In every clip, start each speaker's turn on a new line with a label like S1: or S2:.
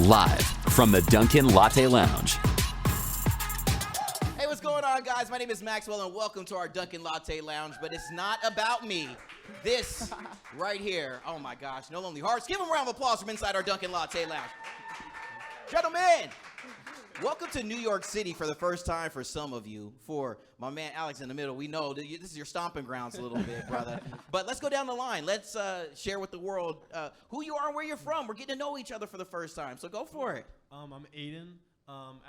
S1: live from the Dunkin Latte Lounge.
S2: Hey, what's going on, guys? My name is Maxwell, and welcome to our Dunkin Latte Lounge. But it's not about me. This right here, oh my gosh, No Lonely Hearts. Give them a round of applause from inside our Dunkin Latte Lounge. Gentlemen, welcome to New York City for the first time for some of you. For my man Alex in the middle, we know that this is your stomping grounds a little bit, brother. But let's go down the line. Let's share with the world who you are and where you're from. We're getting to know each other for the first time, so go for it.
S3: I'm Aiden.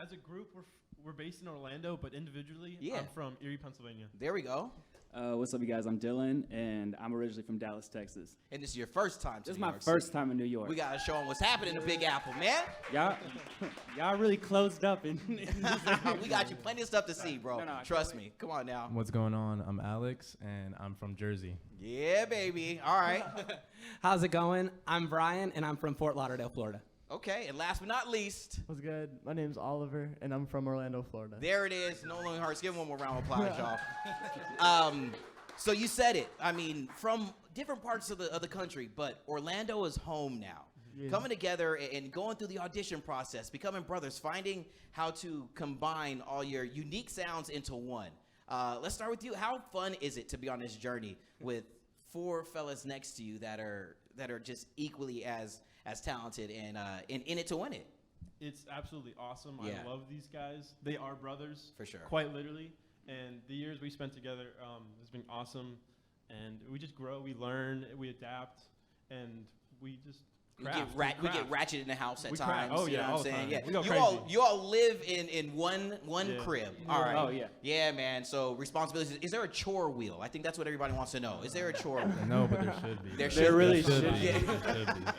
S3: As a group, we're based in Orlando, but individually,
S2: Yeah.
S3: I'm from Erie, Pennsylvania.
S2: There we go.
S4: What's up, you guys? I'm Dylan, and I'm originally from Dallas, Texas.
S2: And this is your first time to
S4: This is
S2: New
S4: my
S2: York
S4: first
S2: City.
S4: time in New York.
S2: We gotta show them what's happening in the Big Apple, man.
S4: Y'all really closed up.
S2: We got you plenty of stuff to see, bro.
S4: No,
S2: Trust me. Come on now.
S5: What's going on? I'm Alex, and I'm from Jersey.
S2: Yeah, baby. All right.
S6: How's it going? I'm Brian, and I'm from Fort Lauderdale, Florida.
S2: Okay, and last but not least,
S7: What's good? My name's Oliver, and I'm from Orlando, Florida.
S2: there it is. No Lonely Hearts. Give him one more round of applause, y'all. So you said it. I mean, from different parts of the country, but Orlando is home now.
S7: Yeah.
S2: Coming together and going through the audition process, becoming brothers, finding how to combine all your unique sounds into one. Let's start with you. How fun is it to be on this journey with four fellas next to you that are just equally as talented and in it to win it?
S3: It's absolutely awesome.
S2: Yeah.
S3: I love these guys. They are brothers.
S2: For sure.
S3: Quite literally. And the years we spent together has been awesome. And we just grow, we learn, we adapt, and we just craft.
S2: We get ratchet in the house at
S3: We craft.
S2: times.
S3: Oh,
S2: you know
S3: yeah,
S2: what
S3: all
S2: I'm
S3: the
S2: saying?
S3: time.
S2: Yeah.
S3: We go
S2: You all live in one
S3: Yeah.
S2: crib. All right.
S4: Oh, yeah.
S2: Yeah, man. So responsibilities. Is there a chore wheel? I think that's what everybody wants to know. Is there a chore wheel?
S5: No, but there should be.
S2: There
S4: There
S2: should
S4: really
S2: be.
S4: should
S2: Yeah.
S5: There should be.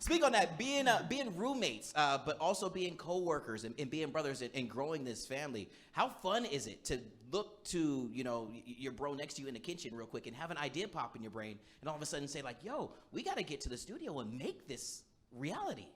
S2: Speak on that. Being roommates, but also being co-workers and being brothers and growing this family. How fun is it to look to your bro next to you in the kitchen real quick and have an idea pop in your brain and all of a sudden say like, "Yo, we got to get to the studio and make this reality."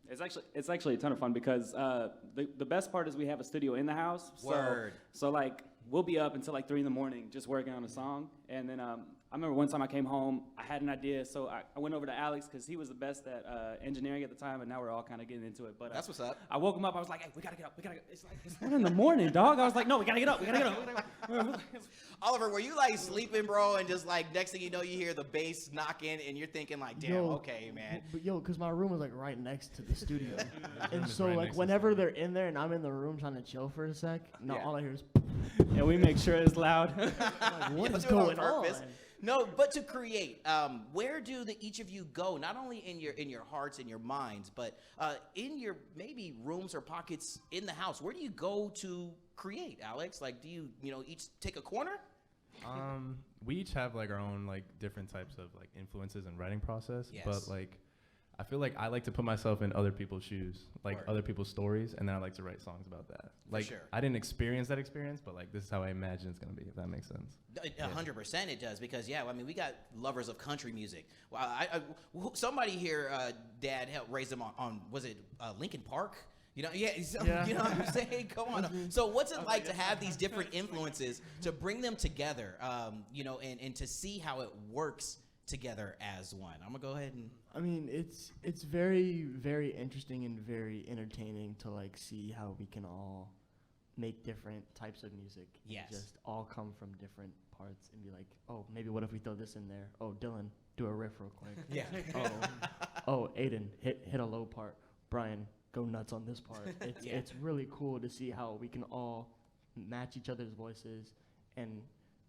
S4: It's actually a ton of fun because the best part is we have a studio in the house.
S2: Word.
S4: So like we'll be up until like 3 a.m. just working on a song, and then I remember one time I came home, I had an idea, so I went over to Alex because he was the best at engineering at the time, and now we're all kind of getting into it. But
S2: That's what's up.
S4: I woke him up. I was like, "Hey, we gotta get up. We gotta." It's like it's 1 in the morning, dog. I was like, "No, we gotta get up. We gotta get up."
S2: Oliver, were you like sleeping, bro, and just like next thing you know, you hear the bass knocking, and you're thinking like, "Damn,
S7: Yo,
S2: okay, man."
S7: But because my room was like right next to the studio, and
S5: is
S7: so
S5: right
S7: like
S5: next to
S7: whenever
S5: the
S7: they're in there and I'm in the room trying to chill for a sec,
S2: Yeah.
S7: all I hear is
S4: And we make sure it's loud.
S7: like, what
S2: Yeah,
S7: is
S2: do it on
S7: going on?
S2: purpose. No, but to create, where do each of you go? Not only in your hearts and your minds, but in your maybe rooms or pockets in the house. Where do you go to create, Alex? Like, do you each take a corner?
S5: We each have like our own like different types of like influences and writing process.
S2: Yes.
S5: But like, I feel like I like to put myself in other people's shoes, like
S2: Word.
S5: other people's stories, and then I like to write songs about that. Like,
S2: sure.
S5: I didn't experience that experience, but like this is how I imagine it's gonna be, if that makes sense.
S2: 100% it does, because I mean, we got lovers of country music. Well, somebody here, Dad helped raise them on was it Lincoln Park? You know what I'm saying? Come on. So what's it like to have these different influences, to bring them together, and to see how it works together as one? I'm gonna go ahead and.
S7: I mean, it's very, very interesting and very entertaining to like see how we can all make different types of music.
S2: Yes.
S7: And just all come from different parts and be like, oh, maybe what if we throw this in there? Oh, Dylan, do a riff real quick.
S2: Yeah.
S7: Oh, Aiden, hit a low part. Brian, go nuts on this part.
S2: Yeah.
S7: It's really cool to see how we can all match each other's voices and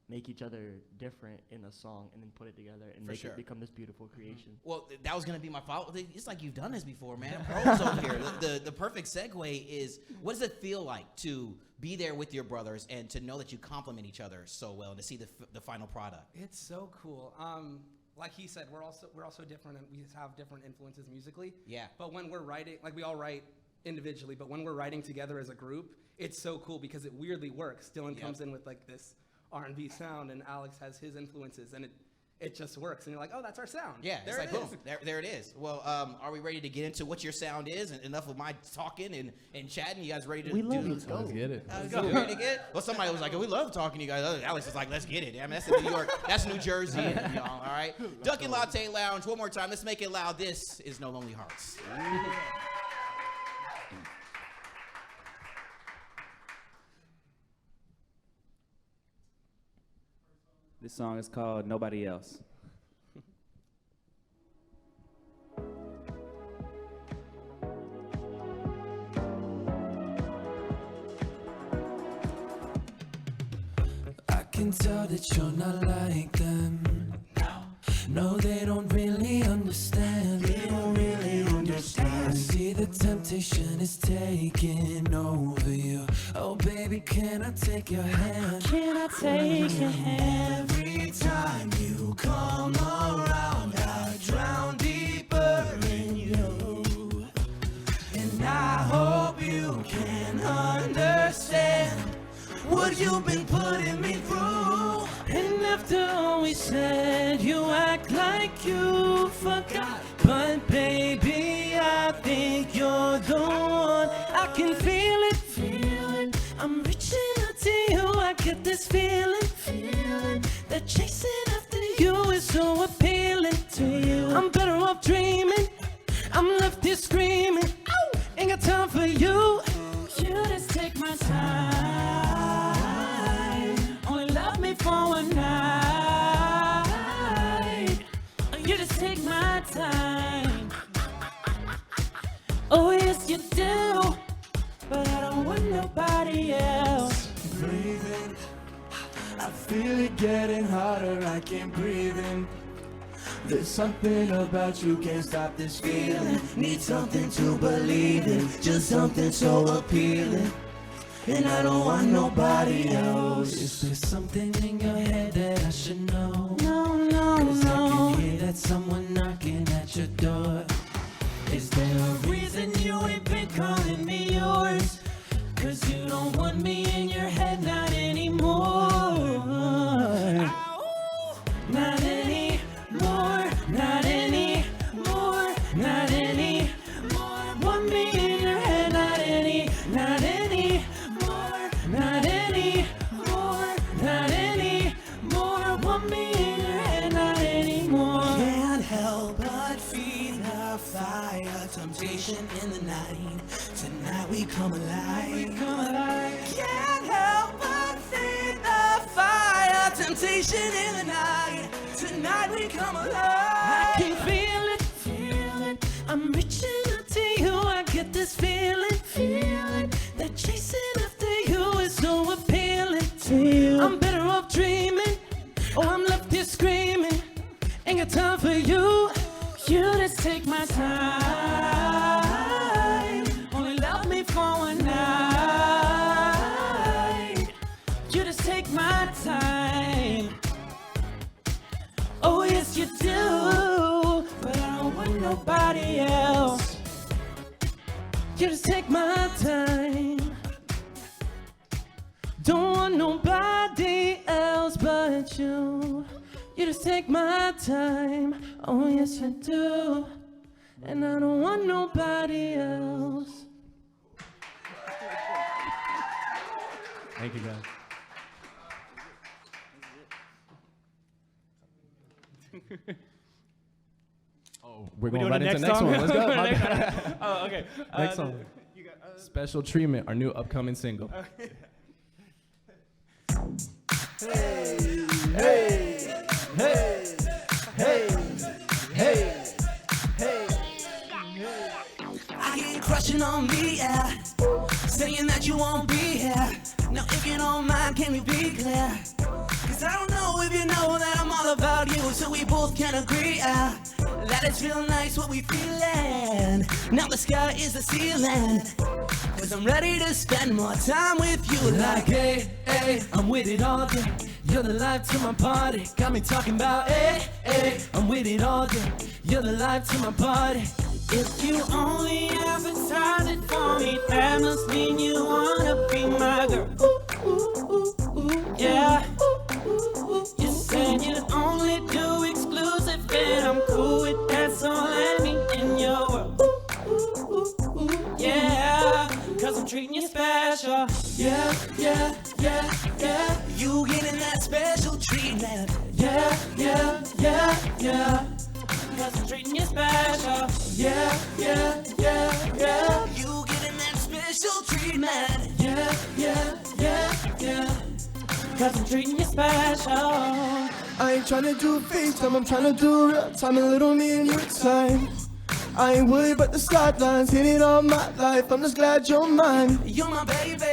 S7: make each other different in a song and then put it together and make
S2: sure.
S7: it become this beautiful creation.
S2: Well, that was going to be my follow-up. It's like you've done this before, man. Pros over here. The perfect segue is, what does it feel like to be there with your brothers and to know that you complement each other so well and to see the final product?
S6: It's so cool. Like he said, we're also different, and we have different influences musically.
S2: Yeah.
S6: But when we're writing, like we all write individually, but when we're writing together as a group, it's so cool because it weirdly works. Dylan comes in with like this R&B sound, and Alex has his influences, and it just works. And you're like, oh, that's our sound.
S2: Yeah,
S6: there
S2: it's like, boom, there it is. Well, are we ready to get into what your sound is? And enough of my talking and chatting. You guys ready to
S7: We
S2: do
S7: love
S2: this?
S7: it.
S5: Let's get it.
S2: Ready to get? Well, somebody was like, oh, we love talking to you guys. Alex is like, let's get it. I mean, that's in New York. That's New Jersey, y'all, all right? Dunkin' Latte Lounge, one more time. Let's make it loud. This is No Lonely Hearts.
S4: This song is called Nobody Else.
S8: I can tell that you're not like them. No, they don't really understand. They don't really understand. I see the temptation is taking over you. Oh, baby, can I take your hand? Can I take your hand? Every time you come around, I drown deeper in you. And I hope you can understand what you've been putting me through. And after all we said, you act like you forgot. But baby, I think you're the one. I can feel it, I'm reaching out to you. I get this feeling, that chasing after you is so appealing to you. I'm better off dreaming, I'm left here screaming. Ain't got time for you. You just take my time. Only love me for one night. You just take my time. Oh yes you do, but I don't want nobody else. Breathing, I feel it getting harder. I can't breathe in. There's something about you, can't stop this feeling. Need something to believe in, just something so appealing. And I don't want nobody else. Is there something in your head that I should know? No, Cause I can hear that someone knocking at your door. Is there a reason you ain't been calling me yours? Cause you don't want me in your head, not anymore. Not anymore, not anymore, not anymore. Want me in your head, not anymore, not anymore, not anymore. Want me in your head, not anymore. Can't help but feel the fire, temptation in the night. Tonight we come alive. Can't help but feel the fire, temptation in the night. Tonight we come alive. I can feel it, I'm reaching out to you. I get this feeling, that chasing after you is so appealing to you. I'm better off dreaming, or I'm left here screaming. Ain't got time for you. You just take my time. Only love me for one night. You just take my time. Oh yes you do, but I don't want nobody else. You just take my time. Don't want nobody else but you. You just take my time. Oh yes you do, and I don't want nobody else.
S5: Thank you, guys. Oh, we're going right into the next one. Let's go. My bad.
S4: Oh, okay.
S5: Next song. Special Treatment, our new upcoming single.
S8: I hear you crushing on me, yeah. Saying that you won't be here. Now if you don't mind, can we be clear? Cause I don't know if you know that I'm all about you, so we both can agree, that it's real nice what we feeling. Now the sky is the ceiling, cause I'm ready to spend more time with you. Like, hey, I'm with it all day. You're the life to my party. Got me talking about, hey, I'm with it all day. You're the life to my party. If you only advertise it for me, that must mean you wanna be my girl. Ooh, ooh, ooh, ooh, yeah. You said you'd only do it treating you special. Yeah, yeah, yeah, yeah. You getting that special treatment. Yeah, yeah, yeah, yeah. Cause I'm treating you special. Yeah, yeah, yeah, yeah. You getting that special treatment. Yeah, yeah, yeah, yeah. Cause I'm treating you special.
S9: I ain't tryna do FaceTime, I'm tryna do real time, a little me and you time. I ain't worried about the sidelines, hit it all my life, I'm just glad you're mine.
S8: You're my baby.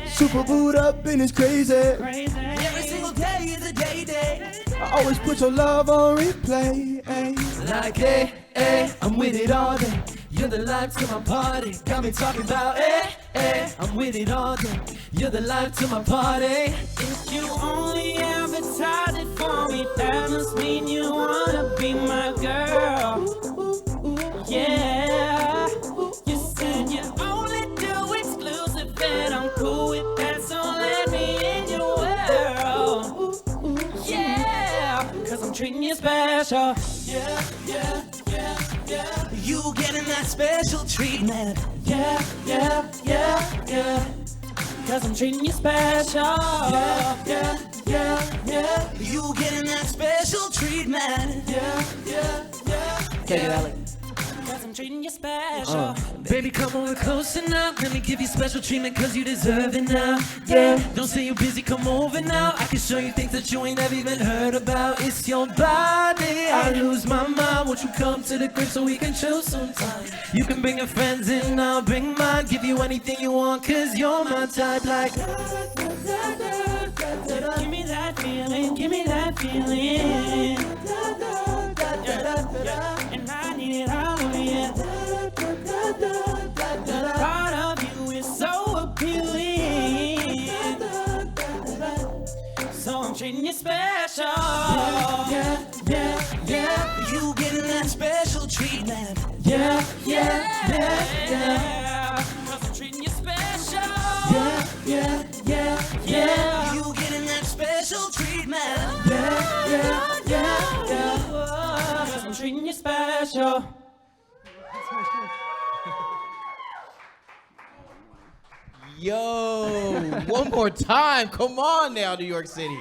S9: Super booed up and it's crazy.
S8: Every single day is a day.
S9: I always put your love on replay. Ay.
S8: Like, hey, I'm with it all day. You're the life to my party. Got me talking about, I'm with it all day. You're the life to my party. If you only advertise it for me, that must mean you wanna be my girl. Yeah. You said you only do exclusive, and I'm cool with that, so let me in your world. Yeah. Cause I'm treating you special. Yeah, yeah, yeah, yeah. You getting that special treatment. Yeah, yeah, yeah, yeah. Cause I'm treating you special. Yeah, yeah, yeah, yeah. You getting that special treatment. Yeah, yeah, yeah.
S4: Take it, Alex.
S8: Cause I'm treating you special. Baby, come over closer now. Let me give you special treatment cause you deserve it now. Yeah, don't say you're busy, come over now. I can show you things that you ain't never even heard about. It's your body, I lose my mind. Won't you come to the crib so we can chill sometime? You can bring your friends in, I'll bring mine. Give you anything you want cause you're my type. Like give me that feeling, give me that feeling. And I need it all of you. Part of you is so appealing. So I'm treating you special. Yeah, yeah, yeah. You getting that special treatment. Yeah, yeah, yeah, yeah. Cause I'm treating you special. Yeah, yeah, yeah, yeah. You getting that special treatment. Yeah, yeah, yeah, yeah. Cause I'm treating you special.
S2: Yo, one more time. Come on now, New York City.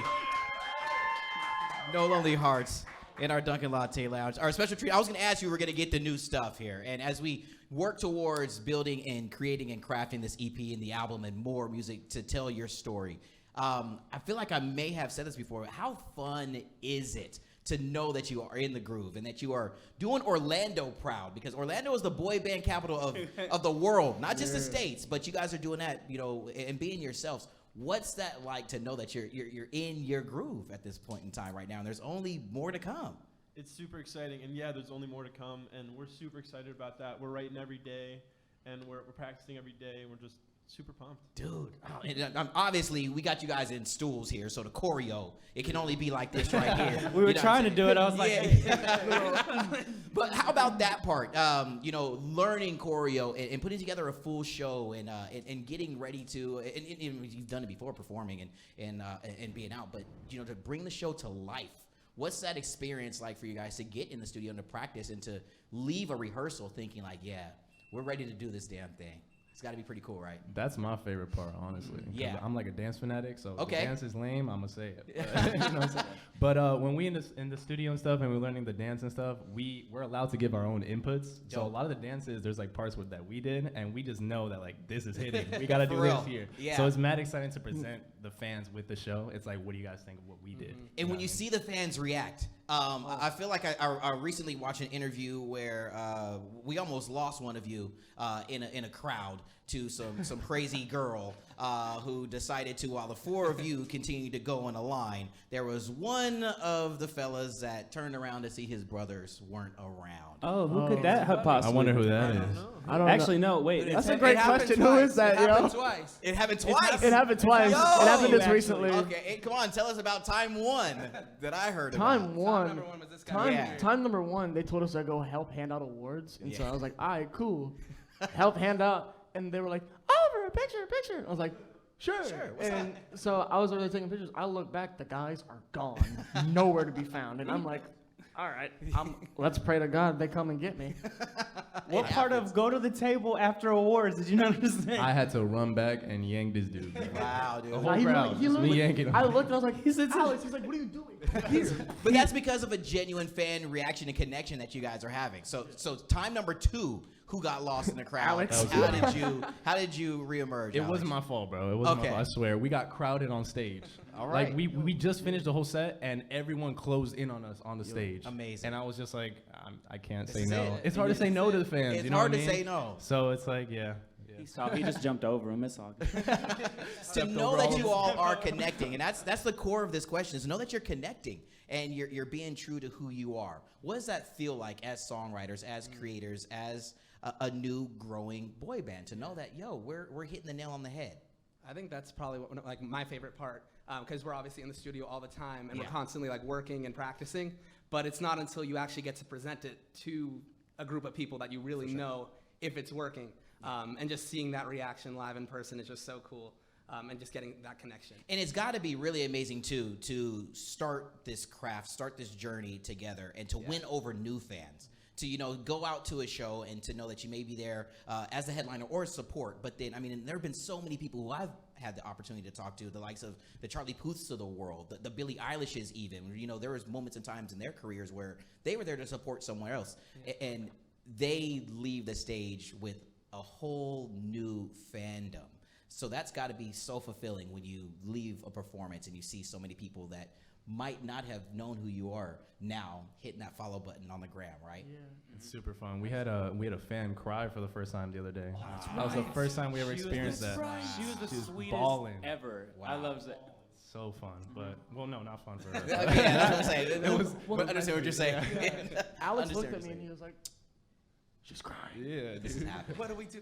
S2: No Lonely Hearts in our Dunkin' Latte Lounge. Our special treat, I was going to ask you, we're going to get the new stuff here. And as we work towards building and creating and crafting this EP and the album and more music to tell your story, I feel like I may have said this before. How fun is it to know that you are in the groove and that you are doing Orlando proud? Because Orlando is the boy band capital of the world, not just the States, but you guys are doing that, you know, and being yourselves. What's that like to know that you're in your groove at this point in time right now, and there's only more to come?
S3: It's super exciting, and yeah, there's only more to come, and we're super excited about that. We're writing every day, and we're practicing every day, and we're just super pumped.
S2: Dude, and obviously we got you guys in stools here, so the choreo, it can only be like this right here.
S4: We were trying to do it. I was like,
S2: yeah. But how about that part? You know, learning choreo and putting together a full show and getting ready to, and you've done it before, performing and being out, but you know, to bring the show to life. What's that experience like for you guys to get in the studio and to practice and to leave a rehearsal thinking like, yeah, we're ready to do this damn thing? It's got to be pretty cool, right?
S5: That's my favorite part, honestly.
S2: Yeah.
S5: I'm like a dance fanatic, so
S2: okay.
S5: If the dance is lame, I'm going to say it. You know what I'm saying? But when we in the studio and stuff and we're learning the dance and stuff, we're allowed to give our own inputs. Dope. So a lot of the dances, there's like parts that we did, and we just know that like this is hitting. We got to do this here.
S2: Yeah.
S5: So it's mad exciting to present the fans with the show. It's like, what do you guys think of what we did?
S2: And when you see the fans react, I feel like I recently watched an interview where we almost lost one of you in a crowd to some crazy girl who decided to, while the four of you continued to go in a line, there was one of the fellas that turned around to see his brothers weren't around.
S4: oh, who could that have possibly?
S5: I wonder who that is.
S7: I don't
S4: Actually, no, wait.
S7: That's a great question. Who is that,
S6: It happened
S7: yo?
S6: twice.
S2: It happened twice.
S7: It happened twice.
S2: Yo!
S7: It happened this
S4: Actually.
S7: recently.
S2: Okay, hey, come on, tell us about time one that I heard
S7: Time
S2: about.
S7: one.
S6: Number one was this guy.
S7: Time,
S2: Yeah.
S7: time number one, they told us to go help hand out awards. And so
S2: Yeah.
S7: I was like, all right, cool. Help hand out. And they were like, Oliver, a picture. I was like, sure.
S2: what's
S7: And so I was over there taking pictures. I look back, the guys are gone. Nowhere to be found. And I'm like, All right, let's pray to God they come and get me.
S4: What part of go to the table after awards did you not understand?
S5: I had to run back and yank this dude.
S2: Wow, dude.
S5: The whole crowd, just me yanking him.
S7: I looked and I was like, he said, Alex, he's like, what are you doing?
S2: But that's because of a genuine fan reaction and connection that you guys are having. So time number 2, who got lost in the crowd?
S7: Alex.
S2: How did you reemerge?
S5: It
S2: Alex?
S5: wasn't my fault, bro. It wasn't
S2: Okay.
S5: my fault. I swear. We got crowded on stage.
S2: All right.
S5: Like we just finished the whole set and everyone closed in on us on the stage.
S2: Amazing.
S5: And I was just like, I can't
S2: This
S5: say
S2: is
S5: no.
S2: it.
S5: It's hard to say no to the fans.
S2: It's
S5: you know
S2: hard
S5: what
S2: to
S5: I mean?
S2: say no.
S5: So it's like, yeah.
S4: He just jumped over him. It's all good.
S2: To know that you all are connecting, and that's the core of this question, is to know that you're connecting and you're being true to who you are. What does that feel like as songwriters, as creators, as a new growing boy band, to know that, yo, we're hitting the nail on the head?
S6: I think that's probably like my favorite part, because we're obviously in the studio all the time and
S2: Yeah.
S6: we're constantly like working and practicing. But it's not until you actually get to present it to a group of people that you really know if it's working. And just seeing that reaction live in person is just so cool. And just getting that connection.
S2: And it's got to be really amazing too to start this craft, start this journey together, and to win over new fans. To go out to a show and to know that you may be there as a headliner or support. But then, I mean, there have been so many people who I've had the opportunity to talk to, the likes of the Charlie Puths of the world, the Billie Eilishes even. There was moments and times in their careers where they were there to support somewhere else, and they leave the stage with a whole new fandom. So that's got to be so fulfilling when you leave a performance and you see so many people that might not have known who you are now hitting that follow button on the gram, right?
S7: Yeah.
S5: It's super fun. We had a fan cry for the first time the other day. That was the first time we ever experienced that.
S4: She was the sweetest
S5: bawling.
S4: ever.
S2: Wow.
S4: I love that.
S5: So fun, but well, no, not fun for her.
S2: Yeah, that's what I'm saying. It was, but understand what you're saying.
S7: Alex
S2: Understand
S7: looked
S2: what
S7: at me
S2: you're
S7: and he was like, she's crying.
S5: Yeah,
S2: This is happening.
S6: What do we do?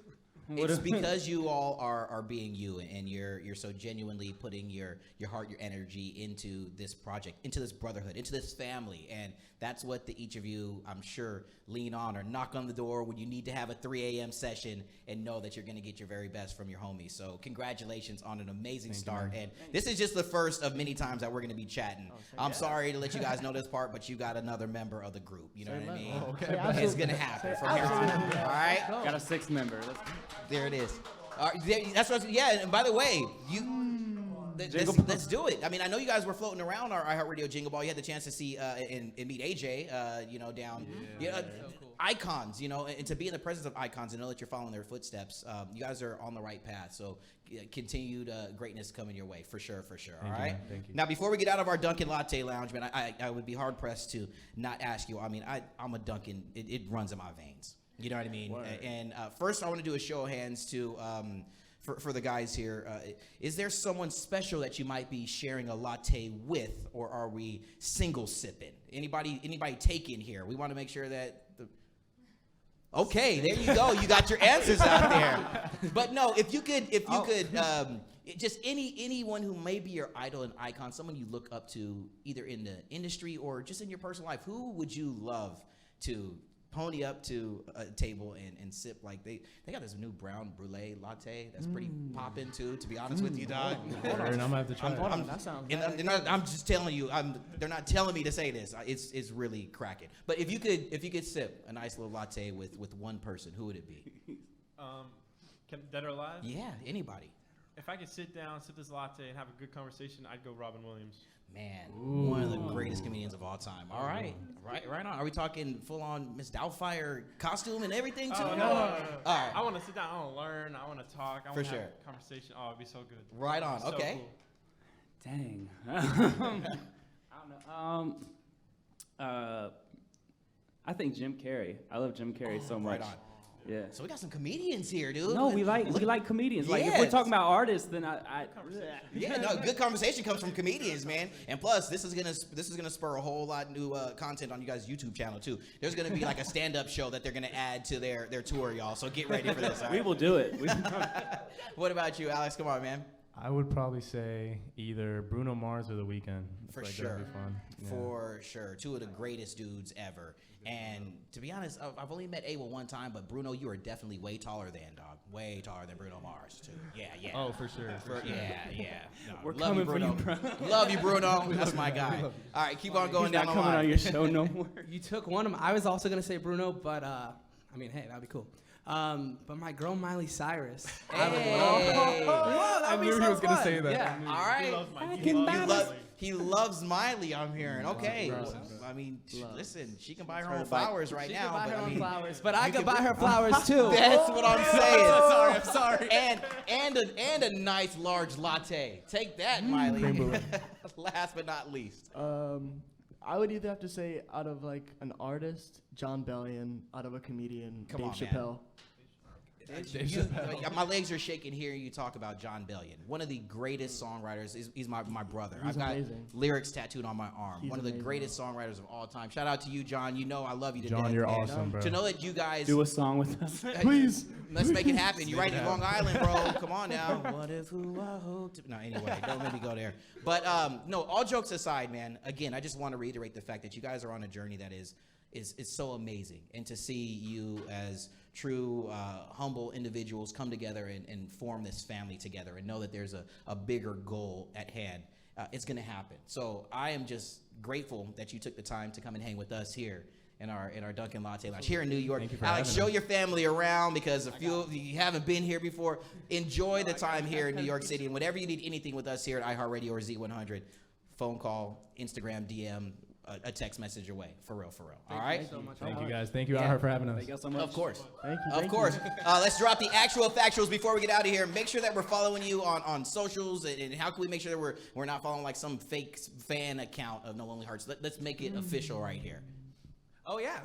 S2: It's because you all are being you, and you're so genuinely putting your heart, your energy into this project, into this brotherhood, into this family, and that's what each of you, I'm sure, lean on or knock on the door when you need to have a 3 a.m. session and know that you're going to get your very best from your homies. So congratulations on an amazing start, and this is just the first of many times that we're going to be chatting. I'm sorry to let you guys know this part, but you got another member of the group. You know what I mean?
S5: okay.
S2: It's going to happen from here on out. All right?
S4: Got a 6th member.
S2: There it is. That's what. Yeah, and by the way, let's do it. I mean, I know you guys were floating around our iHeartRadio Jingle Ball. You had the chance to see and meet AJ, down.
S6: So cool.
S2: Icons, and to be in the presence of icons and know that you're following their footsteps. You guys are on the right path. So continued greatness coming your way for sure. All right.
S5: Thank you.
S2: Now, before we get out of our Dunkin' Latte Lounge, man, I would be hard pressed to not ask you. I mean, I'm a Dunkin'. It runs in my veins. You know what I mean? And first, I want to do a show of hands to for the guys here. Is there someone special that you might be sharing a latte with, or are we single sipping? Anybody take in here? We want to make sure that. Okay, there you go. You got your answers out there. But no, if you could, just anyone who may be your idol and icon, someone you look up to, either in the industry or just in your personal life, who would you love to pony up to a table and sip? Like they got this new brown brulee latte that's pretty poppin' too, to be honest with you, dog.
S5: And I'm gonna have to try it.
S7: That sounds
S2: I'm just telling you, they're not telling me to say this. It's really cracking. But if you could sip a nice little latte with one person, who would it be?
S3: Dead or alive?
S2: Yeah, anybody.
S3: If I could sit down, sip this latte, and have a good conversation, I'd go Robin Williams.
S2: Man, one of the greatest comedians of all time. All right, right on. Are we talking full on Miss Doubtfire costume and everything too?
S3: No.
S2: All right.
S3: I want to sit down. I want to learn. I want to talk. I
S2: For
S3: want to
S2: sure.
S3: have a conversation. Oh, it'd be so good.
S2: Right on.
S3: So
S2: Okay.
S3: cool.
S4: Dang. I don't know. I think Jim Carrey. I love Jim Carrey so much.
S2: Right on.
S4: Yeah.
S2: So we got some comedians here, dude.
S4: No, we like comedians. Like if we're
S2: Yes.
S4: talking about artists, then
S2: Yeah, no, good conversation comes from comedians, man. And plus, this is gonna spur a whole lot new content on you guys' YouTube channel too. There's gonna be like a stand-up show that they're gonna add to their tour, y'all. So get ready for this. All
S4: we
S2: right?
S4: will do it.
S2: What about you, Alex? Come on, man.
S5: I would probably say either Bruno Mars or The Weeknd.
S2: For
S5: Like,
S2: sure.
S5: that'd be fun. Yeah.
S2: For sure. Two of the greatest dudes ever. And to be honest, I've only met Abel one time, but Bruno, you are definitely way taller than, dog. Way taller than Bruno Mars, too. Yeah.
S5: Oh, for sure.
S2: Yeah. No,
S4: We're
S2: love you,
S4: coming for
S2: Bruno.
S4: you, bro.
S2: Love you, Bruno. That's my guy. All right, keep on going
S4: He's
S2: down
S4: not
S2: the
S4: coming
S2: line.
S4: on your show no more.
S6: You took one of them. I was also gonna say Bruno, but I mean, hey, that'd be cool. But my girl Miley Cyrus. I would love
S5: I knew he was gonna say that.
S6: Yeah.
S2: All right. He loves Miley, I'm hearing. Okay. I mean, listen, she can buy her own flowers right now.
S6: Buy
S2: but
S6: her
S2: I
S6: own
S2: mean,
S6: flowers, but I could buy her flowers too.
S2: That's what I'm saying.
S6: I'm sorry.
S2: And a nice large latte. Take that, Miley. Last but not least.
S7: I would either have to say out of like an artist, John Bellion, out of a comedian,
S2: Come
S7: Dave
S2: on, man.
S7: Chappelle.
S2: My legs are shaking hearing you talk about John Bellion, one of the greatest songwriters. He's my brother.
S7: He's
S2: I've got
S7: amazing.
S2: lyrics tattooed on my arm.
S7: He's
S2: One of the
S7: amazing.
S2: greatest songwriters of all time. Shout out to you, John. You know I love you to
S5: John,
S2: death.
S5: you're
S2: man.
S5: awesome, bro.
S2: To know that you guys
S4: Do a song with us.
S5: Please.
S2: Let's make it happen. You're right in Long Island, bro. Come on now. What if who I hope to... No, anyway, don't let me go there. But no, all jokes aside, man, again, I just want to reiterate the fact that you guys are on a journey that is so amazing. And to see you as true, humble individuals come together and form this family together and know that there's a bigger goal at hand, it's going to happen. So I am just grateful that you took the time to come and hang with us here in our Dunkin' Latte Lounge here in New York.
S5: Thank you for
S2: Alex,
S5: having
S2: show
S5: us.
S2: your family around because a few of you haven't been here before. Enjoy the time here in New York City. And whenever you need anything with us here at iHeartRadio or Z100, phone call, Instagram, DM, a text message away. For real. All right?
S6: so much.
S5: Thank you guys. Thank you,
S2: Yeah.
S5: iHeart, for having us.
S4: Thank you so much.
S2: Of course.
S7: Thank you.
S2: Of
S7: thank
S2: course.
S7: You.
S2: Let's drop the actual factuals before we get out of here. Make sure that we're following you on socials. And how can we make sure that we're not following like some fake fan account of No Lonely Hearts? Let's make it official right here.
S6: Oh, yeah.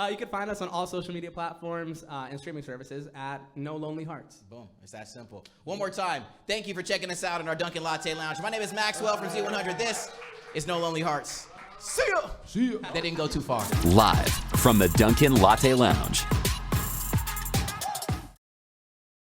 S6: You can find us on all social media platforms and streaming services at No Lonely Hearts.
S2: Boom. It's that simple. One more time. Thank you for checking us out in our Dunkin' Latte Lounge. My name is Maxwell from Z100. This is No Lonely Hearts. See ya.
S5: See ya.
S2: That didn't go too far.
S1: Live from the Dunkin' Latte Lounge.